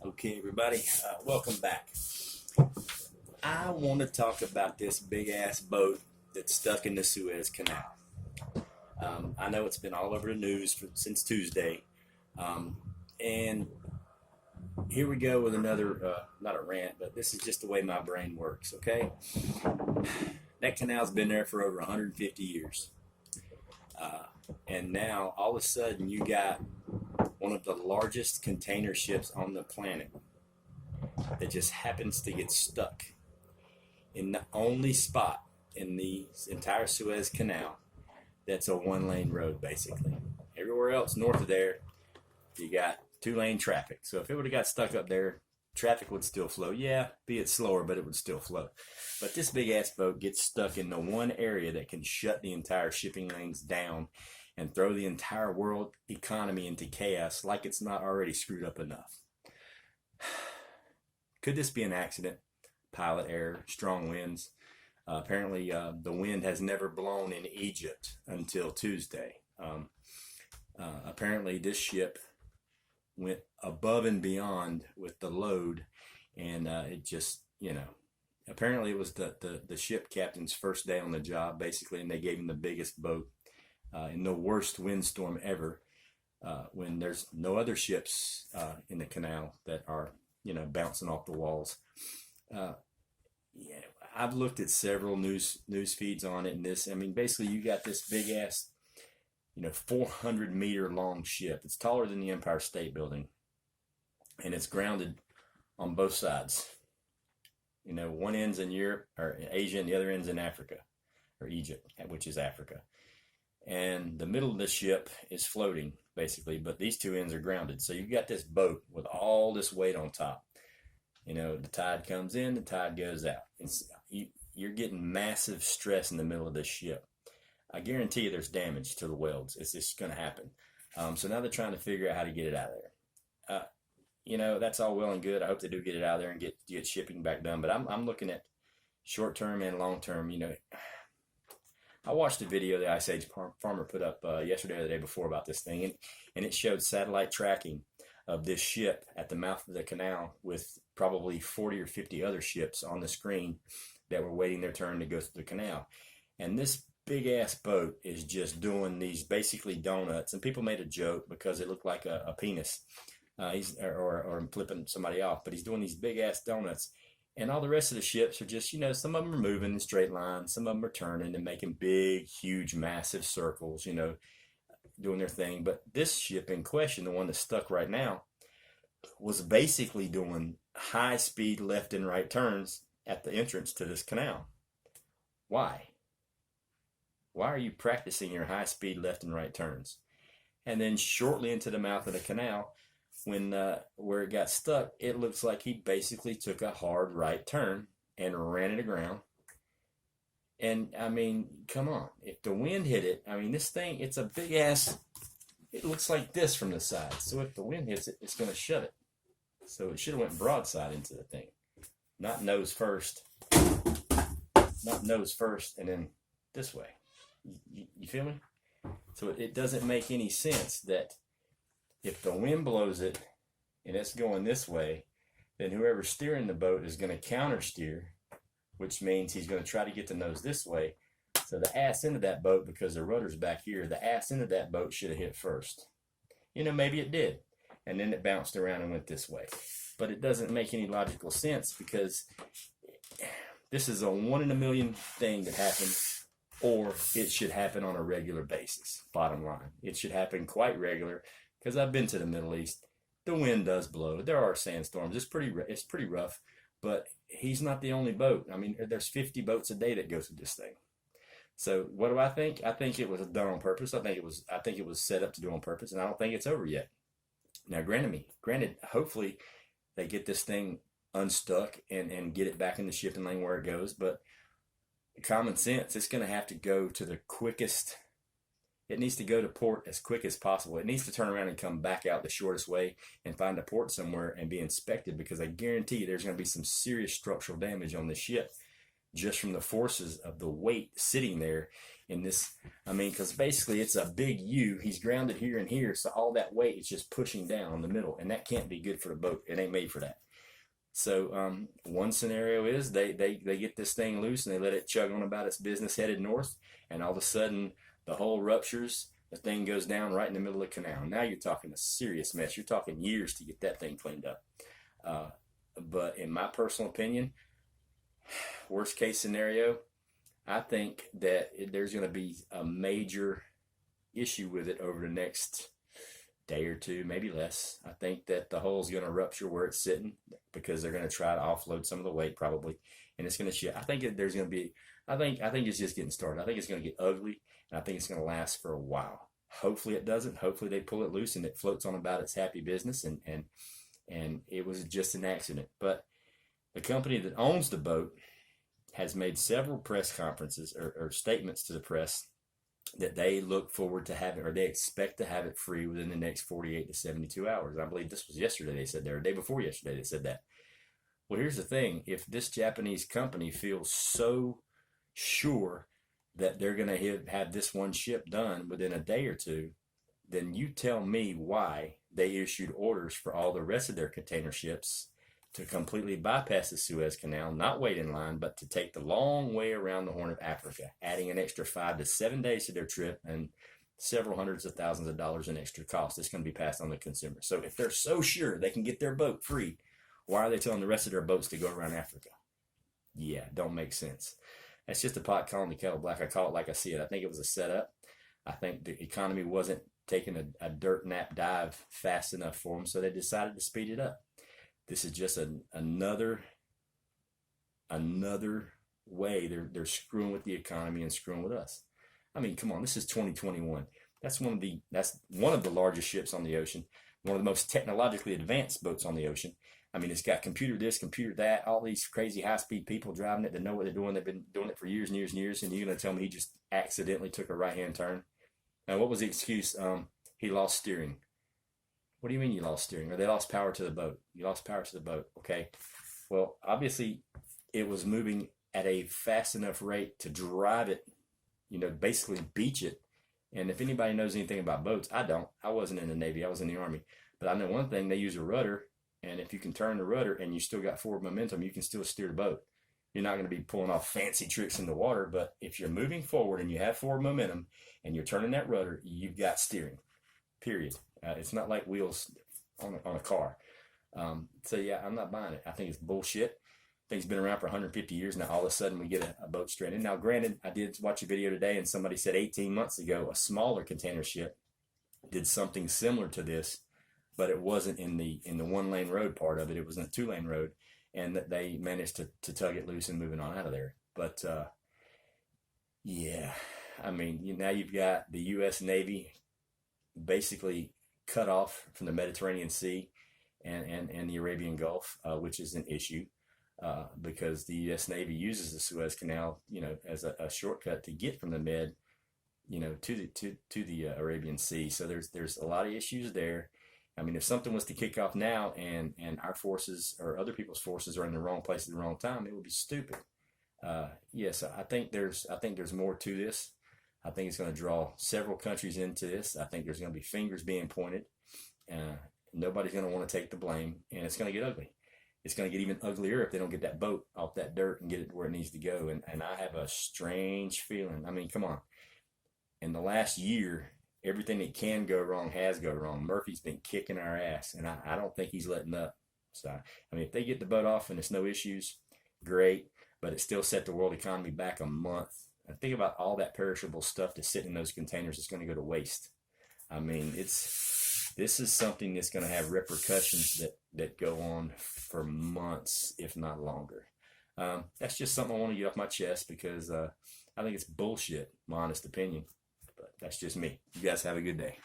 Okay, everybody, welcome back. I want to talk about this big ass boat that's stuck in the Suez Canal. I know it's been all over the news since Tuesday, um, and here we go with another, not a rant, but this is just the way my brain works, okay? That canal's been there for over 150 years. Uh, and now, all of a sudden, you got one of the largest container ships on the planet that just happens to get stuck in the only spot in the entire Suez Canal that's a one-lane road, basically. Everywhere else north of there, you got two-lane traffic. So if it would have got stuck up there, traffic would still flow. Yeah, be it slower, but it would still flow. But this big-ass boat gets stuck in the one area that can shut the entire shipping lanes down and throw the entire world economy into chaos like it's not already screwed up enough. Could this be an accident? Pilot error, strong winds. Apparently, the wind has never blown in Egypt until Tuesday. Apparently, this ship went above and beyond with the load, and it just, apparently it was the ship captain's first day on the job, basically, and they gave him the biggest boat in the worst windstorm ever, when there's no other ships in the canal that are, bouncing off the walls. Yeah, I've looked at several news feeds on it, and basically you got this big ass, 400-meter long ship. It's taller than the Empire State Building, and it's grounded on both sides. One end's in Europe or Asia, and the other end's in Africa, or Egypt, which is Africa. And the middle of the ship is floating, basically, but these two ends are grounded. So you've got this boat with all this weight on top. The tide comes in, the tide goes out. You're getting massive stress in the middle of this ship. I guarantee you there's damage to the welds. It's just going to happen. So now they're trying to figure out how to get it out of there. That's all well and good. I hope they do get it out of there and get shipping back done. But I'm looking at short term and long term. I watched a video the Ice Age farmer put up yesterday or the day before about this thing, and it showed satellite tracking of this ship at the mouth of the canal with probably 40 or 50 other ships on the screen that were waiting their turn to go through the canal. And this big ass boat is just doing these basically donuts, and people made a joke because it looked like a penis, or flipping somebody off, but he's doing these big ass donuts. And all the rest of the ships are just, some of them are moving in straight lines, some of them are turning and making big, huge, massive circles, doing their thing. But this ship in question, the one that's stuck right now, was basically doing high-speed left and right turns at the entrance to this canal. Why? Why are you practicing your high-speed left and right turns? And then shortly into the mouth of the canal, when where it got stuck, it looks like he basically took a hard right turn and ran it aground. And come on, if the wind hit it, this thing, it's a big ass, it looks like this from the side. So if the wind hits it, it's going to shut it. So it should have went broadside into the thing, not nose first and then this way. You feel me? So it doesn't make any sense that if the wind blows it and it's going this way, then whoever's steering the boat is going to counter steer, which means he's going to try to get the nose this way. So the ass end of that boat, because the rudder's back here, the ass end of that boat should have hit first. Maybe it did. And then it bounced around and went this way. But it doesn't make any logical sense, because this is a 1 in a million thing that happens, or it should happen on a regular basis. Bottom line, it should happen quite regular, because I've been to the Middle East. The wind does blow. There are sandstorms. It's pretty rough, but he's not the only boat. There's 50 boats a day that go through this thing. So what do I think? I think it was done on purpose. I think it was set up to do on purpose, and I don't think it's over yet. Now, granted, hopefully they get this thing unstuck and get it back in the shipping lane where it goes. But common sense, it's going to have to go to the quickest. It needs to go to port as quick as possible. It needs to turn around and come back out the shortest way and find a port somewhere and be inspected, because I guarantee you there's going to be some serious structural damage on this ship. just from the forces of the weight sitting there in this. I mean, because basically it's a big U. He's grounded here and here, so all that weight is just pushing down the middle, and that can't be good for the boat. It ain't made for that. So one scenario is they get this thing loose and they let it chug on about its business headed north, and all of a sudden the hull ruptures, the thing goes down right in the middle of the canal. Now you're talking a serious mess. You're talking years to get that thing cleaned up. But in my personal opinion, worst case scenario, I think that there's going to be a major issue with it over the next day or two, maybe less. I think that the hull's going to rupture where it's sitting because they're going to try to offload some of the weight probably, and it's going to shit. I think there's going to be. I think it's just getting started. I think it's going to get ugly, and I think it's going to last for a while. Hopefully it doesn't. Hopefully they pull it loose and it floats on about its happy business, and it was just an accident. But the company that owns the boat has made several press conferences or statements to the press that they look forward to having, or they expect to have it free within the next 48 to 72 hours. I believe this was yesterday they said that, or the day before yesterday they said that. Well, here's the thing. If this Japanese company feels so sure that they're going to have this one ship done within a day or two, then you tell me why they issued orders for all the rest of their container ships to completely bypass the Suez Canal, not wait in line, but to take the long way around the Horn of Africa, adding an extra 5 to 7 days to their trip and several hundreds of thousands of dollars in extra cost. It's going to be passed on to consumers. So if they're so sure they can get their boat free, why are they telling the rest of their boats to go around Africa? Yeah, don't make sense. That's just a pot calling the kettle black. I call it like I see it. I think it was a setup. I think the economy wasn't taking a dirt nap dive fast enough for them, so they decided to speed it up. This is just another way they're screwing with the economy and screwing with us. I mean, come on, this is 2021. That's one of the largest ships on the ocean, one of the most technologically advanced boats on the ocean. I mean, it's got computer this, computer that, all these crazy high-speed people driving it that know what they're doing. They've been doing it for years and years and years, and you're going to tell me he just accidentally took a right-hand turn? And what was the excuse? He lost steering. What do you mean you lost steering? Or they lost power to the boat. You lost power to the boat, okay? Well, obviously, it was moving at a fast enough rate to drive it, basically beach it. And if anybody knows anything about boats, I don't. I wasn't in the Navy. I was in the Army. But I know one thing, they use a rudder, and if you can turn the rudder and you still got forward momentum, you can still steer the boat. You're not going to be pulling off fancy tricks in the water, but if you're moving forward and you have forward momentum and you're turning that rudder, you've got steering, period. It's not like wheels on a car. So yeah, I'm not buying it. I think it's bullshit. I think it's been around for 150 years now. All of a sudden we get a boat stranded. Now granted, I did watch a video today and somebody said 18 months ago a smaller container ship did something similar to this, but it wasn't in the 1-lane road part of it. It was in a 2-lane road, and that they managed to tug it loose and move it on out of there. But yeah, I mean, now you've got the U.S. Navy basically cut off from the Mediterranean Sea and the Arabian Gulf, which is an issue because the U.S. Navy uses the Suez Canal, as a shortcut to get from the Med, to the Arabian Sea. So there's a lot of issues there. I mean, if something was to kick off now and our forces or other people's forces are in the wrong place at the wrong time, it would be stupid. So I think there's more to this. I think it's going to draw several countries into this. I think there's going to be fingers being pointed. Nobody's going to want to take the blame, and it's going to get ugly. It's going to get even uglier if they don't get that boat off that dirt and get it where it needs to go. And I have a strange feeling. I mean, come on. In the last year, everything that can go wrong has gone wrong. Murphy's been kicking our ass, and I don't think he's letting up. So, I mean, if they get the boat off and it's no issues, great. But it still set the world economy back a month. And think about all that perishable stuff that's sitting in those containers that's going to go to waste. I mean, this is something that's going to have repercussions that go on for months, if not longer. That's just something I want to get off my chest because I think it's bullshit, my honest opinion. But that's just me. You guys have a good day.